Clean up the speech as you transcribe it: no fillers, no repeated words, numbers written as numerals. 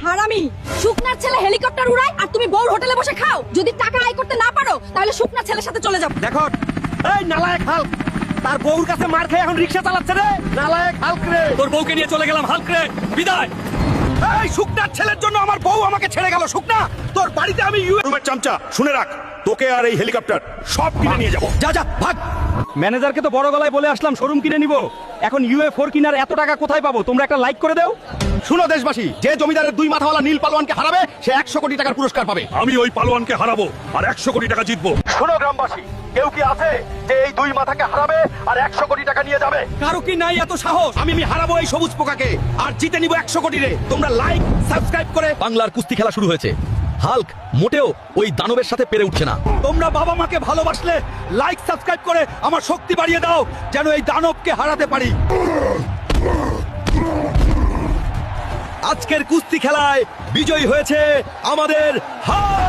হারামি, শুকনার ছেলে হেলিকপ্টার উড়ায় আর তুমি বউর হোটেলে বসে খাও। যদি টাকা আয় করতে না পারো তাহলে শুকনার ছেলের সাথে চলে যাও। দেখো এই নালায়েক হাল্ক তার বউর কাছে মার খেয়ে এখন রিকশা চালাচ্ছে রে। নালায়েক হাল্ক রে, তোর বউকে নিয়ে চলে গেলাম হাল্ক রে, বিদায়। এই শুকনার ছেলের জন্য আমার বউ আমাকে ছেড়ে গেল। শুকনা, তোর বাড়িতে আমি রুমের চামচা শুনে রাখ, তোকে আর এই হেলিকপ্টার সব কিনে নিয়ে যাবো। যা যা ভাগ। ম্যানেজারকে তো বড় গলায় বলে আসলাম শোরুম কিনে নিব, এখন UA4 কিনার এত টাকা কোথায় পাবো? তোমরা একটা লাইক করে দাও। শুনো দেশবাসী, যে জমিদারের 2 মাথাওয়ালা নীল পালোয়ানকে হারাবে সে 100 কোটি টাকার পুরস্কার পাবে। আমি ওই পালোয়ানকে হারাবো আর 100 কোটি টাকা জিতবো। শোনো গ্রামবাসী, কেউ কি আছে যে এই 2 মাথাকে হারাবে আর 100 কোটি টাকা নিয়ে যাবে? কারো কি নাই এত সাহস? আমি হারাবো এই সবুজ পোকাকে আর জিতে নিব 100 কোটি রে। তোমরা লাইক সাবস্ক্রাইব করে বাংলার কুস্তি খেলা শুরু হয়েছে। হাল্ক মোটেও ওই দানবের সাথে পেরে উঠছে না। তোমরা বাবা মাকে ভালোবাসলে লাইক সাবস্ক্রাইব করে আমার শক্তি বাড়িয়ে দাও, যেন এই দানবকে হারাতে পারি। আজকের কুস্তি খেলায় বিজয়ী হয়েছে আমাদের হাল্ক।